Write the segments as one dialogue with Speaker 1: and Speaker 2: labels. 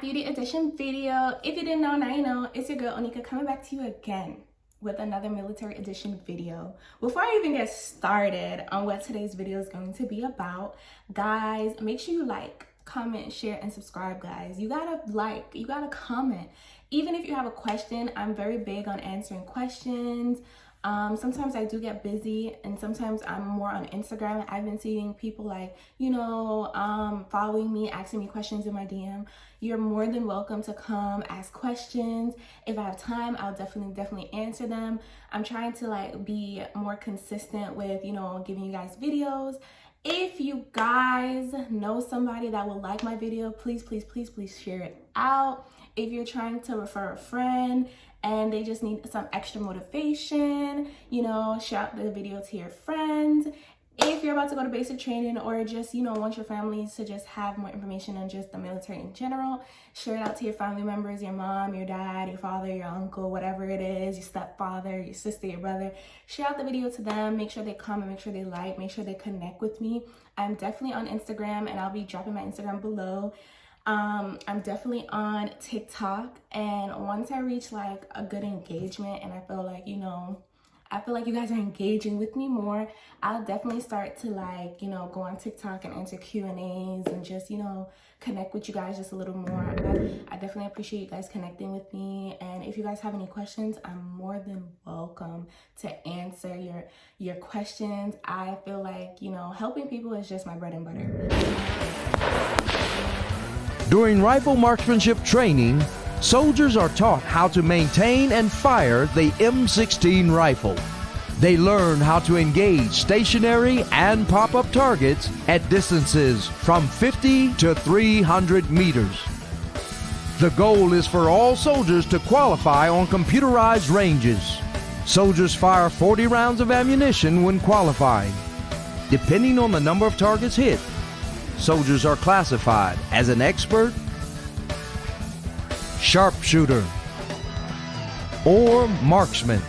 Speaker 1: beauty edition video. If you didn't know, now you know. It's your girl Onika coming back to you again with another military edition video. Before I even get started on what today's video is going to be about, guys, make sure you like, comment, share, and subscribe, guys. You gotta like, you gotta comment. Even if you have a question, I'm very big on answering questions. Sometimes I do get busy and sometimes I'm more on Instagram. I've been seeing people like, following me, asking me questions in my DM. You're more than welcome to come ask questions. If I have time, I'll definitely answer them. I'm trying to be more consistent with, giving you guys videos. If you guys know somebody that will like my video, please share it out. If you're trying to refer a friend and they just need some extra motivation, share out the video to your friends. If you're about to go to basic training or just, want your families to just have more information on just the military in general, share it out to your family members, your mom, your dad, your father, your uncle, whatever it is, your stepfather, your sister, your brother. Share out the video to them. Make sure they comment, make sure they like, make sure they connect with me. I'm definitely on Instagram and I'll be dropping my Instagram below. I'm definitely on TikTok, and once I reach a good engagement and I feel like, you guys are engaging with me more, I'll definitely start to go on TikTok and answer Q&As and just, connect with you guys just a little more. But I definitely appreciate you guys connecting with me. And if you guys have any questions, I'm more than welcome to answer your questions. I feel like, helping people is just my bread and butter.
Speaker 2: During rifle marksmanship training, soldiers are taught how to maintain and fire the M16 rifle. They learn how to engage stationary and pop-up targets at distances from 50 to 300 meters. The goal is for all soldiers to qualify on computerized ranges. Soldiers fire 40 rounds of ammunition when qualifying. Depending on the number of targets hit, soldiers are classified as an expert, sharpshooter, or marksman.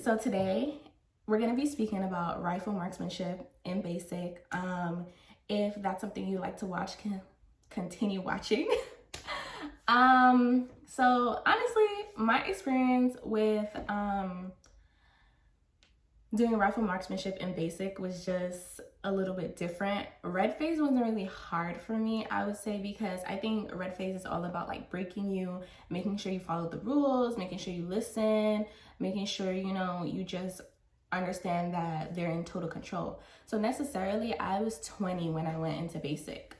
Speaker 1: So today we're going to be speaking about rifle marksmanship in basic. If that's something you like to watch, continue watching. So honestly, my experience with doing rifle marksmanship in basic was just a little bit different. Red phase wasn't really hard for me, I would say, because I think red phase is all about breaking you, making sure you follow the rules, making sure you listen, making sure you just understand that they're in total control. So necessarily I was 20 when I went into basic.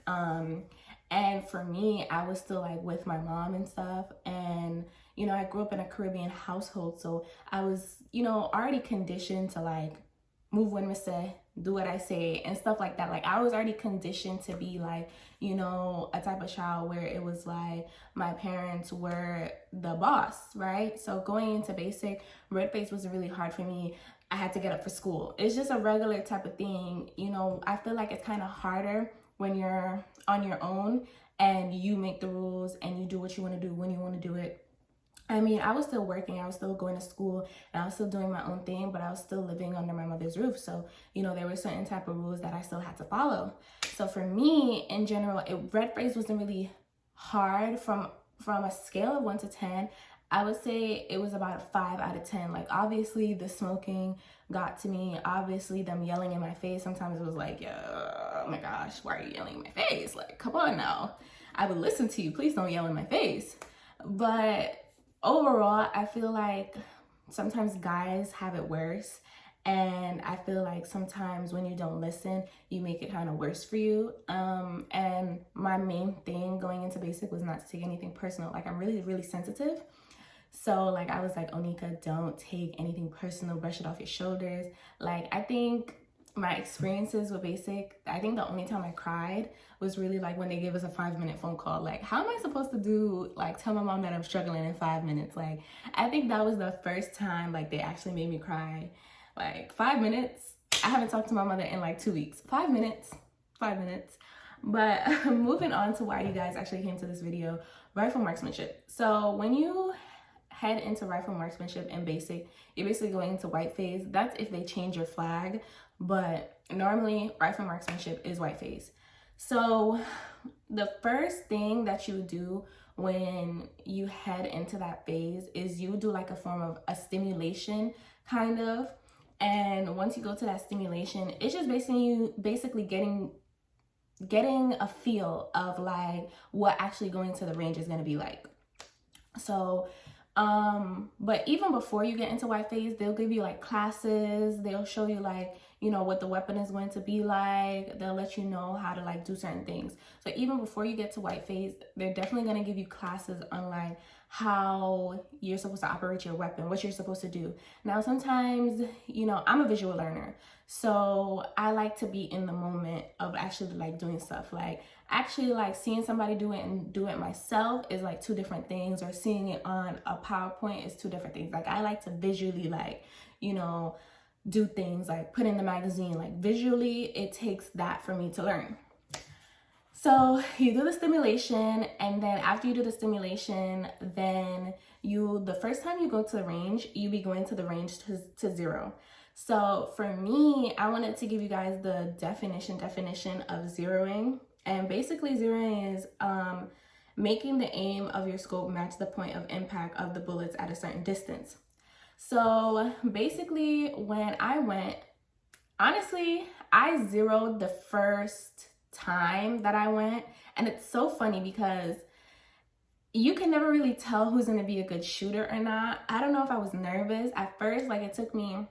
Speaker 1: And for me, I was still with my mom and stuff. And, I grew up in a Caribbean household. So I was, already conditioned to move when I say, do what I say and stuff like that. I was already conditioned to be a type of child where it was my parents were the boss, right? So going into basic, red face was really hard for me. I had to get up for school. It's just a regular type of thing. I feel like it's kind of harder when you're on your own and you make the rules and you do what you want to do when you want to do it. I mean, I was still working, I was still going to school, and I was still doing my own thing, but I was still living under my mother's roof. So, there were certain type of rules that I still had to follow. So for me, in general, red phase wasn't really hard. From a scale of 1 to 10, I would say it was about a 5 out of 10. Obviously the smoking got to me. Obviously them yelling in my face. Sometimes it was oh my gosh, why are you yelling in my face? Come on now. I would listen to you. Please don't yell in my face. But overall, I feel like sometimes guys have it worse. And I feel like sometimes when you don't listen, you make it kind of worse for you. And my main thing going into basic was not to take anything personal. I'm really sensitive. So I was Onika, don't take anything personal, brush it off your shoulders. I think my experiences with basic, I think the only time I cried was really when they gave us a 5-minute phone call. How am I supposed to do, tell my mom that I'm struggling in 5 minutes? I think that was the first time they actually made me cry. 5 minutes. I haven't talked to my mother in 2 weeks. 5 minutes. But moving on to why you guys actually came to this video, rifle marksmanship. So when you head into rifle marksmanship and basic, you're basically going into white phase. That's if they change your flag, but normally rifle marksmanship is white phase. So the first thing that you do when you head into that phase is you do like a form of a stimulation kind of. And once you go to that stimulation, it's just basically getting a feel of like what actually going to the range is going to be like. So but even before you get into white phase, they'll give you like classes. They'll show you like, you know, what the weapon is going to be like. They'll let you know how to like do certain things. So even before you get to white phase, they're definitely going to give you classes on like how you're supposed to operate your weapon, what you're supposed to do. Now, sometimes, you know, I'm a visual learner, so I like to be in the moment of actually like doing stuff. Like actually like seeing somebody do it and do it myself is like two different things, or seeing it on a PowerPoint is two different things. Like I like to visually like, you know, do things like put in the magazine. Like visually, it takes that for me to learn. So you do the stimulation, and then after you do the stimulation, then the first time you go to the range, you be going to the range to zero. So for me, I wanted to give you guys the definition of zeroing. And basically zeroing is making the aim of your scope match the point of impact of the bullets at a certain distance. So basically when I went, honestly, I zeroed the first time that I went. And it's so funny because you can never really tell who's going to be a good shooter or not. I don't know if I was nervous at first. Like it took me,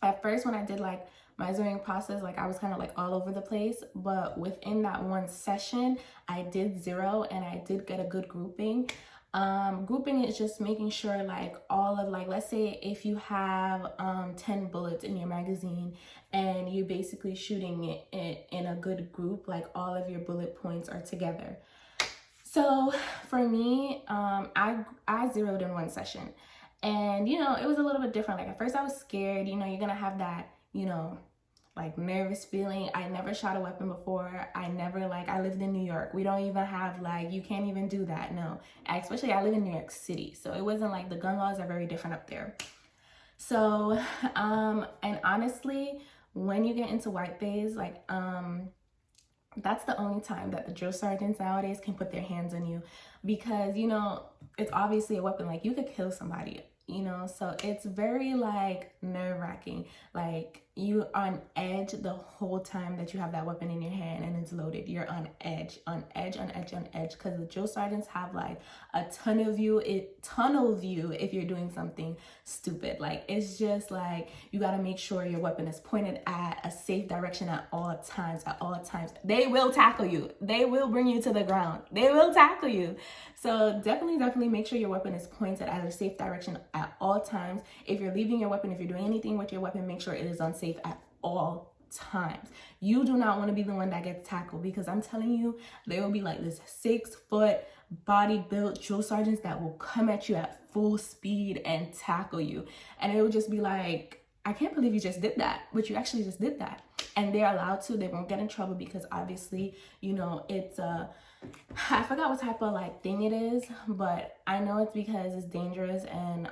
Speaker 1: at first when I did like my zeroing process, like I was kind of like all over the place, but within that one session, I did zero and I did get a good grouping. Grouping is just making sure like all of like, let's say if you have 10 bullets in your magazine and you're basically shooting it in a good group, like all of your bullet points are together. So for me, I zeroed in one session, and you know, it was a little bit different. Like at first I was scared, you know, you're gonna have that, you know, like nervous feeling. I never shot a weapon before. I lived in New York. We don't even have like, you can't even do that. No, especially I live in New York City. So it wasn't like, the gun laws are very different up there. So, and honestly, when you get into white phase, like, that's the only time that the drill sergeants nowadays can put their hands on you, because, you know, it's obviously a weapon. Like you could kill somebody, you know, so it's very like nerve-wracking. Like you on edge the whole time that you have that weapon in your hand and it's loaded. You're on edge, because the drill sergeants have like a tunnel view if you're doing something stupid. Like it's just like you got to make sure your weapon is pointed at a safe direction at all times. They will tackle you. They will bring you to the ground. They will tackle you. So definitely make sure your weapon is pointed at a safe direction at all times. If you're leaving your weapon, if you're doing anything with your weapon, make sure it is unsafe at all times. You do not want to be the one that gets tackled, because I'm telling you, there will be like this 6-foot body built drill sergeants that will come at you at full speed and tackle you. And it will just be like, I can't believe you just did that, but you actually just did that. And they're allowed to. They won't get in trouble because obviously, you know, it's I forgot what type of like thing it is, but I know it's because it's dangerous and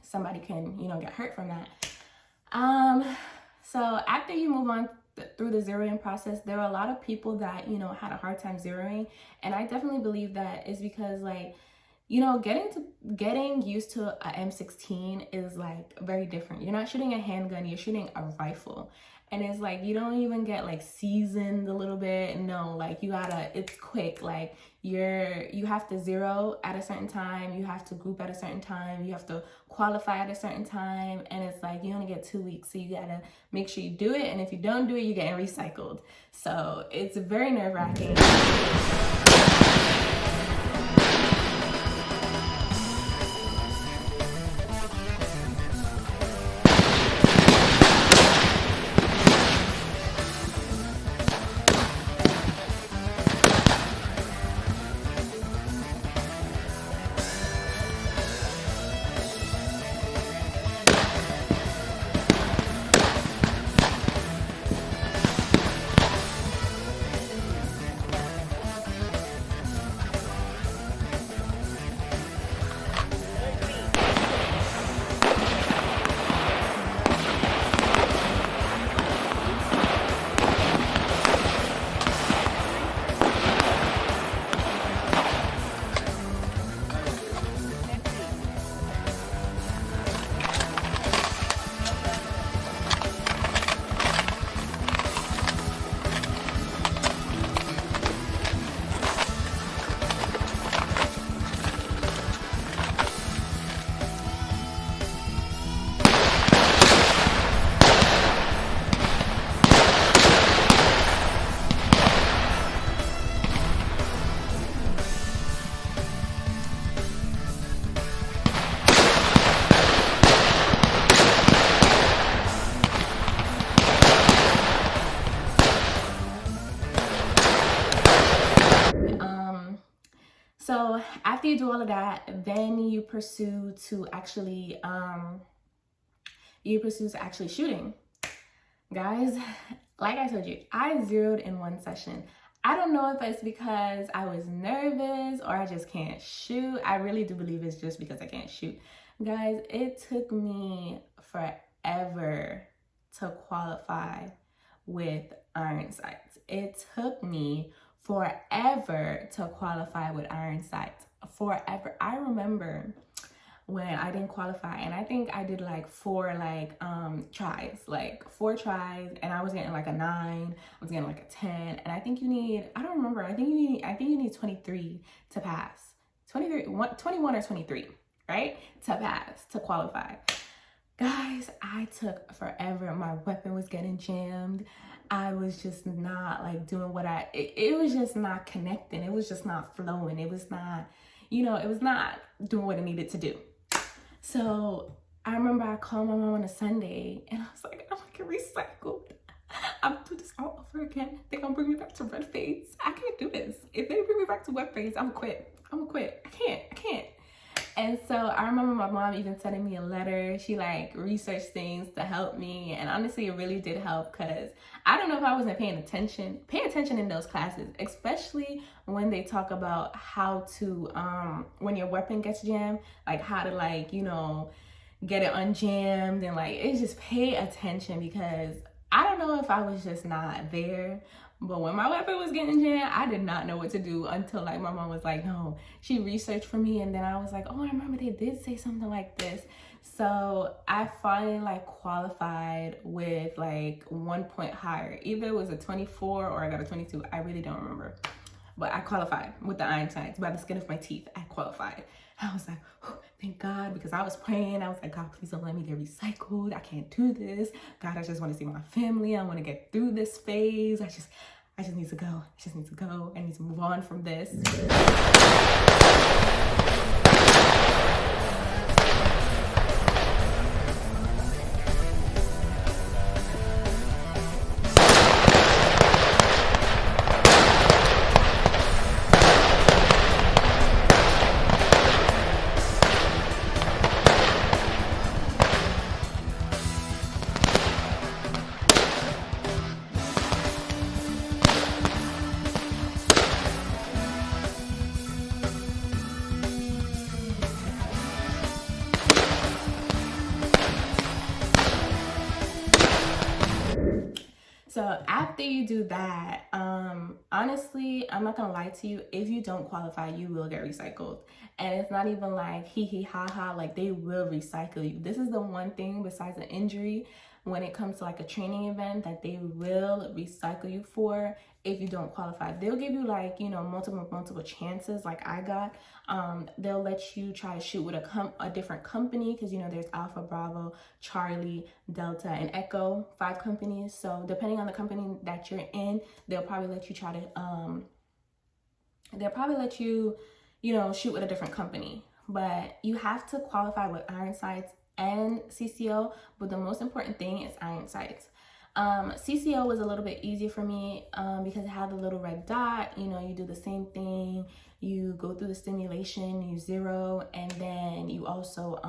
Speaker 1: somebody can, you know, get hurt from that. So after you move on through the zeroing process, there are a lot of people that, you know, had a hard time zeroing, and I definitely believe that is because, like, you know, getting used to a M16 is like very different. You're not shooting a handgun, you're shooting a rifle. And it's like, you don't even get like seasoned a little bit. No, like it's quick. Like you have to zero at a certain time. You have to group at a certain time. You have to qualify at a certain time. And it's like, you only get 2 weeks. So you gotta make sure you do it. And if you don't do it, you're getting recycled. So it's very nerve-wracking. after you do all of that, then you pursue to actually shooting. Guys, like I told you, I zeroed in one session. I don't know if it's because I was nervous or I just can't shoot. I really do believe it's just because I can't shoot. Guys, it took me forever to qualify with iron sights. It took me forever to qualify with iron sights. Forever. I remember when I didn't qualify, and I think I did like four tries, and I was getting like a 9, I was getting like a 10, and I think you need, I don't remember, I think you need 23 to pass. 21 or 23, right? To pass, to qualify. Guys, I took forever. My weapon was getting jammed. I was just not like doing it was just not connecting. It was just not flowing. It was not, it was not doing what it needed to do. So I remember I called my mom on a Sunday and I was like, I'm gonna get recycled. I'm gonna do this all over again. They're gonna bring me back to red phase. I can't do this. If they bring me back to wet phase, I'm gonna quit. I can't. And so I remember my mom even sending me a letter. She like researched things to help me. And honestly, it really did help, because I don't know if I wasn't paying attention. Pay attention in those classes, especially when they talk about how to, when your weapon gets jammed, like how to get it unjammed, and it's just pay attention, because I don't know if I was just not there. But when my weapon was getting jammed, I did not know what to do until my mom was like, no, she researched for me. And then I was like, oh, I remember they did say something like this. So I finally qualified with 1 point higher. Either it was a 24 or I got a 22. I really don't remember. But I qualified with the iron sights. By the skin of my teeth, I qualified. I was like, oh, thank God, because I was praying. I was like, God, please don't let me get recycled. I can't do this. God, I just want to see my family. I want to get through this phase. I just need to go. I need to move on from this. So after you do that, honestly, I'm not gonna lie to you, if you don't qualify, you will get recycled. And it's not even like hee hee ha ha, they will recycle you. This is the one thing besides an injury, when it comes to a training event, that they will recycle you for if you don't qualify. They'll give you multiple chances like I got. They'll let you try to shoot with a different company, because there's Alpha, Bravo, Charlie, Delta, and Echo, 5 companies. So depending on the company that you're in, they'll probably let you shoot with a different company. But you have to qualify with iron sights and CCO, but the most important thing is iron sights. CCO was a little bit easier for me because it had the little red dot. You do the same thing. You go through the stimulation, you zero, and then you also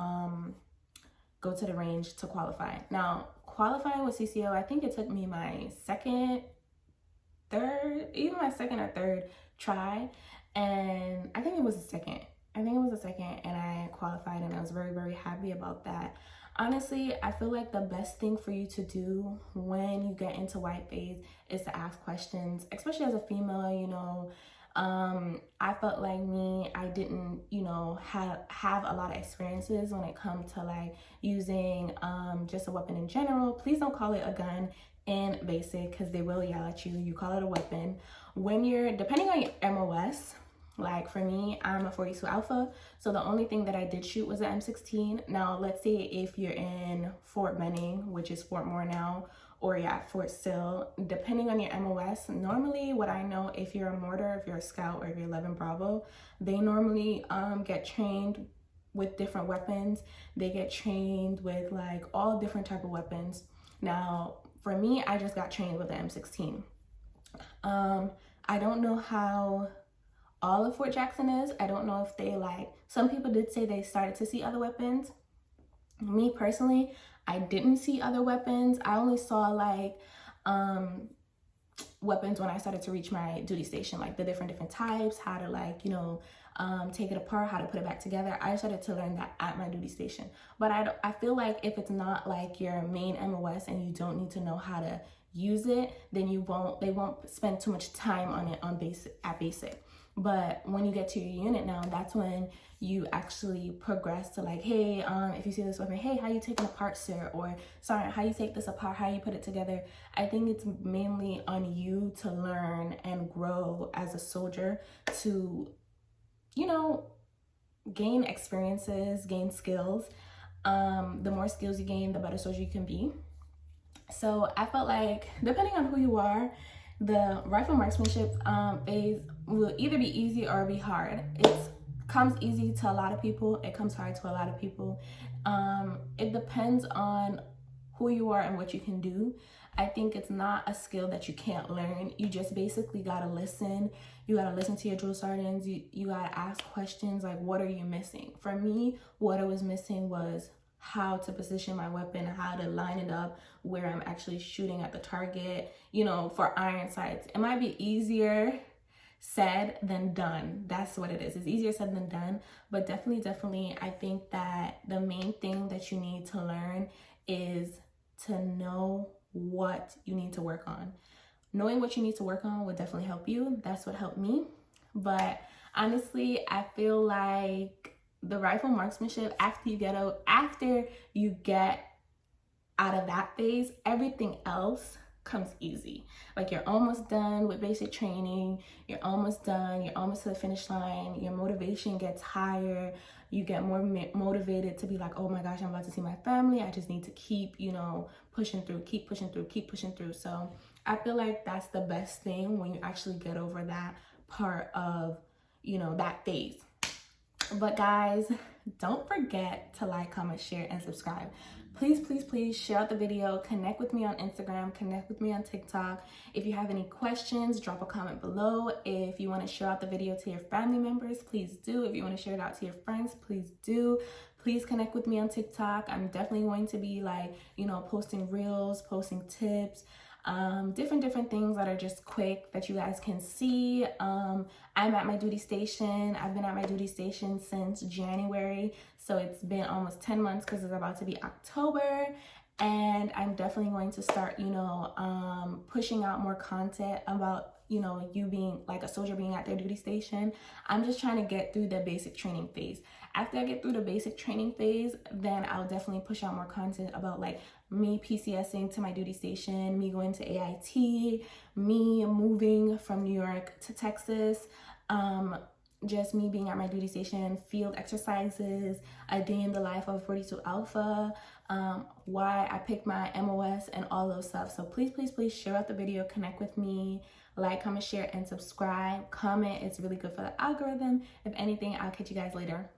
Speaker 1: go to the range to qualify. Now, qualifying with CCO, I think it took me my second or third try, and I think it was the second. And I qualified, and I was very, very happy about that. Honestly, I feel like the best thing for you to do when you get into white phase is to ask questions, especially as a female. I felt like I didn't, have a lot of experiences when it comes to using just a weapon in general. Please don't call it a gun in basic, because they will yell at you. You call it a weapon. Depending on your MOS, for me, I'm a 42 Alpha, so the only thing that I did shoot was an M16. Now, let's say if you're in Fort Benning, which is Fort Moore now, or you're at Fort Sill, depending on your MOS, normally what I know, if you're a mortar, if you're a scout, or if you're 11 Bravo, they normally get trained with different weapons. They get trained with all different type of weapons. Now, for me, I just got trained with the M16. I don't know how all of Fort Jackson is. I don't know if they like, some people did say they started to see other weapons. Me personally, I didn't see other weapons. I only saw like weapons when I started to reach my duty station, like the different types, how to like, you know, take it apart, how to put it back together. I started to learn that at my duty station. But I feel like if it's not like your main MOS and you don't need to know how to use it, then they won't spend too much time on it at basic. But when you get to your unit now, that's when you actually progress to like, hey, if you see this weapon, hey, how you take it apart, sir? Or sorry, how you take this apart, how you put it together. I think it's mainly on you to learn and grow as a soldier to, you know, gain experiences, gain skills. The more skills you gain, the better soldier you can be. So I felt like, depending on who you are, the rifle marksmanship phase will either be easy or be hard. It comes easy to a lot of people. It comes hard to a lot of people. It depends on who you are and what you can do. I think it's not a skill that you can't learn. You just basically gotta listen. You gotta listen to your drill sergeants. You gotta ask questions like, what are you missing? For me, what I was missing was how to position my weapon, how to line it up where I'm actually shooting at the target, you know, for iron sights. It might be easier said than done. That's what it is. It's easier said than done, but definitely, I think that the main thing that you need to learn is to know what you need to work on. Knowing what you need to work on would definitely help you. That's what helped me. But honestly, I feel like the rifle marksmanship, after you get out of that phase, everything else comes easy. Like, you're almost done with basic training, you're almost done, you're almost to the finish line, your motivation gets higher, you get more motivated to be like, oh my gosh, I'm about to see my family, I just need to keep, you know, pushing through, keep pushing through. So I feel like that's the best thing when you actually get over that part of, you know, that phase. But guys, don't forget to like, comment, share, and subscribe. Please share out the video. Connect with me on Instagram. Connect with me on TikTok. If you have any questions, drop a comment below. If you want to share out the video to your family members, please do. If you want to share it out to your friends, please do. Please connect with me on TikTok. I'm definitely going to be like, you know, posting reels, posting tips, different things that are just quick that you guys can see. I'm at my duty station. I've been at my duty station since January, so it's been almost 10 months because it's about to be October, and I'm definitely going to start, you know, pushing out more content about, you know, you being like a soldier being at their duty station. I'm just trying to get through the basic training phase. After I get through the basic training phase, then I'll definitely push out more content about like me PCSing to my duty station, me going to AIT, me moving from New York to Texas, just me being at my duty station, field exercises, a day in the life of 42 Alpha, why I picked my MOS and all those stuff. So please share out the video, connect with me, like, comment, share, and subscribe. Comment, it's really good for the algorithm. If anything, I'll catch you guys later.